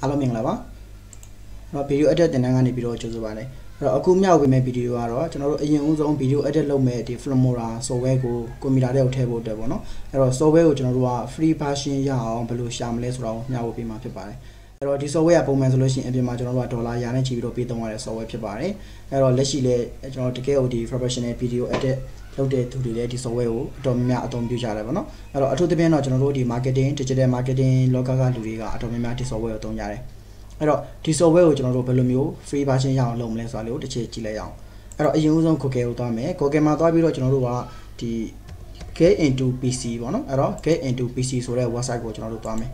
Alo mình là bác video edit thì năng anh video cho các bạn này rồi cũng nhau về mấy video đó cho nó những giống video edit lâu mấy thì Filmora software của mình đã đeo theo bộ đấy nó rồi software của cho nó free version ya ông phải lưu sham lấy rồi nhau về mà phải bài rồi thì software bộ mình solution em mà cho nó $1 ya này chỉ video pi tông lại software phải bài rồi lấy chỉ để cho nó cái OD professional video edit lâu để thu được thì software của trong nhà trong biểu giá đấy nó rồi ở chỗ tiếp theo cho nó đi marketing digital marketing local cái lưu ý cả trong nhà thì software trong nhà đấy rồi thì software của chúng nó phải lưu free version ya lồng lên xóa lưu để chỉ lấy nhau rồi ở những giống cái của tao mấy cái mà tao biết rồi chúng nó là thì get into PC bọn nó rồi get into PC số này website của chúng nó tao mấy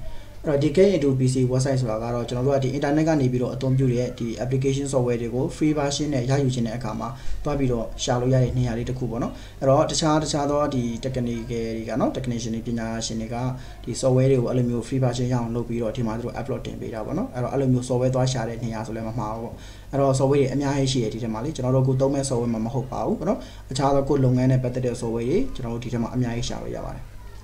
rồi thì get into PC website số là rồi chúng nó thì internet cái này bị rồi tôm biểu thì application software thì có free version này giá dụ trên này cả mà tao biết rồi xài lưu này này để khu bọn nó rồi tất cả đó thì technique cái nó technician này nhà xin cái thì software thì có lưu free version ya lưu bị rồi thì mà rồi upload tiền bị ra bọn nó rồi lưu software tao xài này số này mà màu rồi software em nhà hay xài thì mà lấy chúng nó cũng tôm mấy software mà học bảo bọn nó cha đó cũng lồng ngay này bắt đầu software chúng nó thì mà em nhà hay xài rồi vậy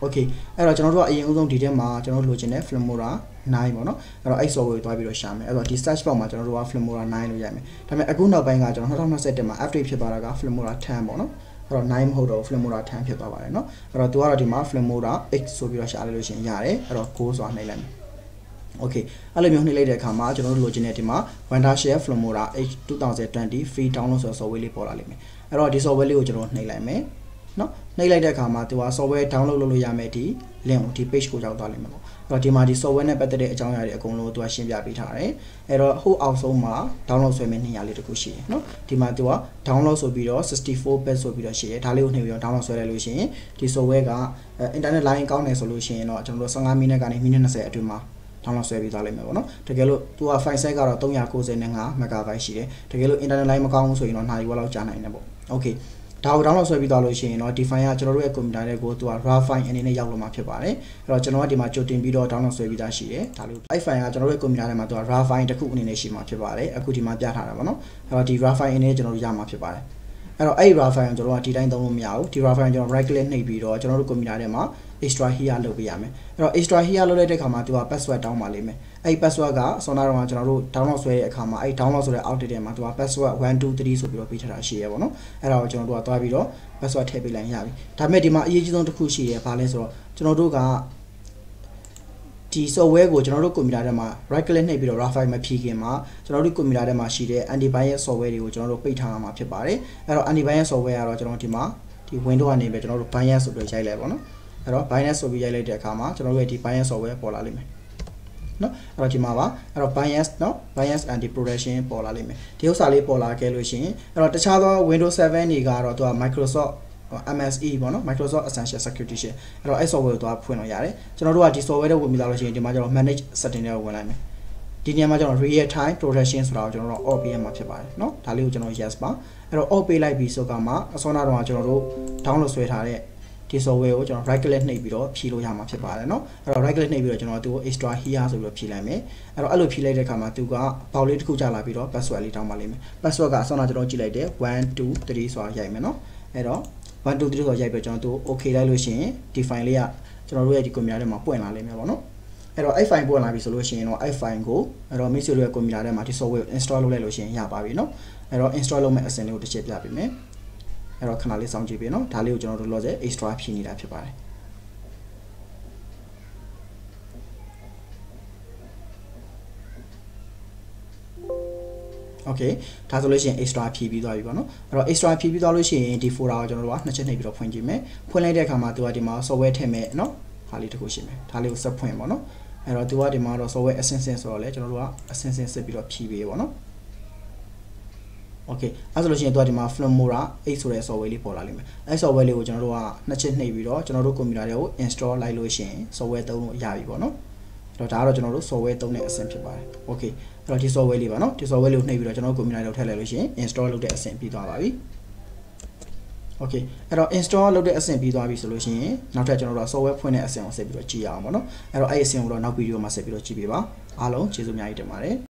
ok rồi chúng nó những giống thì mà chúng nó lưu trên Filmora 9 bọn nó rồi ai software tao bị rồi xài rồi thì search bar mà chúng nó Filmora 9 လို့ရမယ်ဒါပေမဲ့အခုနောက်ပိုင်းကကျွန်တော်2021မှာ update ဖြစ်သွားတာက Filmora 10ပေါ့နော်အဲ့တော့9မဟုတ်တော့ Filmora 10ဖြစ်သွားပါတယ်เนาะအဲ့တော့သူကတော့ဒီမှာ Filmora X ဆိုပြီးတော့ရှာလိုက်လို့ရှိရင်ရတယ်အဲ့တော့6ဆိုတာနှိပ်လိုက်မယ်โอเคအဲ့လိုမျိုးနှိပ်လိုက်တဲ့အခါမှာကျွန်တော်တို့လိုချင်တဲ့ဒီမှာ Wondershare Filmora H 2020 free download ဆိုတဲ့ software လေးပေါ်လာလိမ့်မယ်အဲ့တော့ဒီ software လေးကိုကျွန်တော်နှိပ်လိုက်မယ်เนาะနှိပ်လိုက်တဲ့အခါမှာသူက software download လုပ်လို့ရမယ်ဒီ link ကိုဒီ page ကိုရောက်သွားလိမ့်မယ်ပေါ့အဲ့တော့ဒီမှာဒီ software နဲ့ပတ်သက်တဲ့အကြောင်းအရာတွေအကုန်လုံးသူကရှင်းပြပေးထားတယ်အဲ့တော့ဟိုအောက်ဆုံးမှာ download ဆွဲမယ့်နေရာလေးတစ်ခုရှိတယ်เนาะဒီမှာသူက download ဆိုပြီးတော့64 bit ဆိုပြီးတော့ရှိတယ်ဒါလေးကိုနှိပ်ပြီးတော့ download ဆွဲလိုက်လို့ရှိရင်ဒီ software က internet line ကောင်းတယ်ဆိုလို့ရှိရင်တော့ကျွန်တော်တို့15မိနစ်ကနေမိနစ်20အတွင်းမှာ download ဆွဲပြီးသွားလိမ့်မယ်ပေါ့နော်တကယ်လို့သူက file size ကတော့395 MB ရှိတယ်တကယ်လို့ internet line မကောင်းဘူးဆိုရင်တော့နိုင်ဝက်လောက်ကြာနိုင်တယ်ပေါ့ okay ဒါကို download ဆွဲပြီးသွားလို့ရှိရင်တော့ဒီ file ကကျွန်တော်တို့ရဲ့ computer တွေကိုသူက raw file အနေနဲ့ရောက်လို့မှာဖြစ်ပါတယ်အဲ့တော့ကျွန်တော်ကဒီမှာကြိုတင်ပြီးတော့ download ဆွဲပြီးသားရှိတယ်ဒါလို့အဲ့ file ကကျွန်တော်တို့ရဲ့ computer ထဲမှာသူက raw file တစ်ခုအနေနဲ့ရှိမှာဖြစ်ပါတယ်အခုဒီမှာပြထားတာပေါ့နော်အဲ့တော့ဒီ raw file အနေနဲ့ကျွန်တော်တို့ရမှာဖြစ်ပါတယ်အဲ့တော့အဲ့ raw file ကိုကျွန်တော်တို့ကဒီတိုင်းသုံးလို့မရဘူးဒီ raw file ကျွန်တော် right click နှိပ်ပြီးတော့ကျွန်တော်တို့ computer ထဲမှာ extra here လုပ်ပေးရမယ်အဲ့တော့ extra here လုပ်လိုက်တဲ့အခါမှာသူက password တောင်းပါလိမ့်မယ်အဲ့ password ကဆောင်းနာတော့ကျွန်တော်တို့ download ဆွဲတဲ့အခါမှာအဲ့ download ဆိုတဲ့ outlet ထဲမှာသူက password 1 2 3ဆိုပြီးတော့ပေးထားတာရှိရပါတော့အဲ့ဒါကိုကျွန်တော်တို့ကသွားပြီးတော့ password ထည့်ပေးလိုက်ရပြီဒါပေမဲ့ဒီမှာအရေးကြီးဆုံးတစ်ခုရှိရဘာလဲဆိုတော့ကျွန်တော်တို့ကဒီ software ကိုကျွန်တော်တို့ computer ထဲမှာ right click နှိပ်ပြီးတော့ raw file မဖြည့်ခင်မှာကျွန်တော်တို့ computer ထဲမှာရှိတဲ့ antivirus software တွေကိုကျွန်တော်တို့ပိတ်ထားရမှာဖြစ်ပါတယ်အဲ့တော့ antivirus software ကတော့ကျွန်တော်ဒီမှာဒီ window ကနေပဲကျွန်တော်တို့ bias ဆိုပြီးရိုက်လိုက်ပါတော့အဲ့တော့ bias ဆိုပြီးရိုက်လိုက်တဲ့အခါမှာကျွန်တော်တို့ရဲ့ဒီ bias software ပေါ်လာလိမ့်မယ်နော်အဲ့တော့ဒီမှာပါအဲ့တော့ bias နော် bias anti protection ပေါ်လာလိမ့်မယ်ဒီဥစ္စာလေးပေါ်လာခဲ့လို့ရှိရင်အဲ့တော့တခြားသော Windows 7တွေကတော့သူက Microsoft MSE ပေါ့နော် Microsoft Essential Security ရှယ်အဲ့တော့အဲ့ software ကိုသွားဖွင့်လို့ရတယ်ကျွန်တော်တို့ကဒီ software တွေဝင်ပြီးသားလို့ရှိရင်ဒီမှာကျတော့ manage setting တွေကိုဝင်လိုက်မယ်ဒီနေရာမှာကျတော့ real time protection ဆိုတာကိုကျွန်တော်တို့ off ပေးရမှာဖြစ်ပါတယ်နော်ဒါလေးကိုကျွန်တော် yes ပါအဲ့တော့ off ပေးလိုက်ပြီးဆိုကမှအစောနာတော့ကျွန်တော်တို့ download ဆွဲထားတဲ့ဒီ software ကိုကျွန်တော် right click နှိပ်ပြီးတော့ဖြည့်လို့ရမှာဖြစ်ပါတယ်เนาะအဲ့တော့ right click နှိပ်ပြီးတော့ကျွန်တော်သူကို extra here ဆိုပြီးတော့ဖြည့်လိုက်မယ်အဲ့တော့အဲ့လိုဖြည့်လိုက်တဲ့အခါမှာသူကပေါက်လေးတစ်ခုကြာလာပြီးတော့ password လေးတောင်းပါလိမ့်မယ် password ကအစောနာကျွန်တော်ကြည့်လိုက်တယ်1 2 3ဆိုတာရိုက်မယ်เนาะအဲ့တော့1 2 3ဆိုတာရိုက်ပြီးကျွန်တော်သူ okay လိုက်လို့ရှိရင်ဒီ file လေးကကျွန်တော်တို့ရဲ့ဒီ computer ထဲမှာပွင့်လာလိမ့်မယ်ပေါ့เนาะအဲ့တော့အဲ့ file ပွင့်လာပြီဆိုလို့ရှိရင်တော့အဲ့ file ကိုအဲ့တော့မိတ်ဆွေတို့ရဲ့ computer ထဲမှာဒီ software ကို install လုပ်လိုက်လို့ရှိရင်ရပါပြီเนาะအဲ့တော့ install လုပ်မယ့်အဆင့်လေးကိုတစ်ချက်ပြပေးမယ်အဲ့တော့ခဏလေးစောင့်ကြည့်ပေးနော်ဒါလေးကိုကျွန်တော်တို့လောဆယ် extra ဖြည့်နေတာဖြစ်ပါတယ် okay ဒါဆိုလို့ရှိရင် extra ဖြည့်ပြီးသွားပြီပေါ့နော်အဲ့တော့ extra ဖြည့်ပြီးသွားလို့ရှိရင်ဒီ folder ကိုကျွန်တော်တို့ကနှစ်ချက်နှိပ်ပြီးတော့ဖွင့်ကြည့်မယ်ဖွင့်လိုက်တဲ့အခါမှာသူကဒီမှာ software ထည့်မယ်နော်ဟာလေးတစ်ခုရှိမယ်ဒါလေးကိုဆက်ဖွင့်ပေါ့နော်အဲ့တော့သူကဒီမှာတော့ software အဆင့်ဆင့်ဆိုတော့လေကျွန်တော်တို့ကအဆင့်ဆင့်စစ်ပြီးတော့ဖြည့်ပေးပေါ့နော်okay အဲ့ဆိုလို့ရှိရင်တော့ဒီမှာ Filmora 8ဆိုတဲ့ software လေးပေါ်လာလိမ့်မယ်အဲ့ software လေးကိုကျွန်တော်တို့ကနှစ်ချက်နှိပ်ပြီးတော့ကျွန်တော်တို့ computer တွေကို install လိုက်လို့ရှိရင် software သုံးလို့ရပြီပေါ့နော်အဲ့တော့ဒါကတော့ကျွန်တော်တို့ software သုံးတဲ့အဆင့်ဖြစ်ပါတယ် okay အဲ့တော့ဒီ software လေးပါနော်ဒီ software လေးကိုနှိပ်ပြီးတော့ကျွန်တော်တို့ computer တွေကိုထည့်လိုက်လို့ရှိရင် install လုပ်တဲ့အဆင့်ပြီးသွားပါပြီ okay အဲ့တော့ install လုပ်တဲ့အဆင့်ပြီးသွားပြီဆိုလို့ရှိရင်နောက်ထပ်ကျွန်တော်တို့ software ဖွင့်တဲ့အဆင့်ကိုဆက်ပြီးတော့ကြည့်ရအောင်ပေါ့နော်အဲ့တော့အဲ့အဆင့်ကိုတော့နောက်ဗီဒီယိုမှာဆက်ပြီးတော့ကြည့်ပေးပါအားလုံးကျေးဇူးအများကြီးတင်ပါတယ်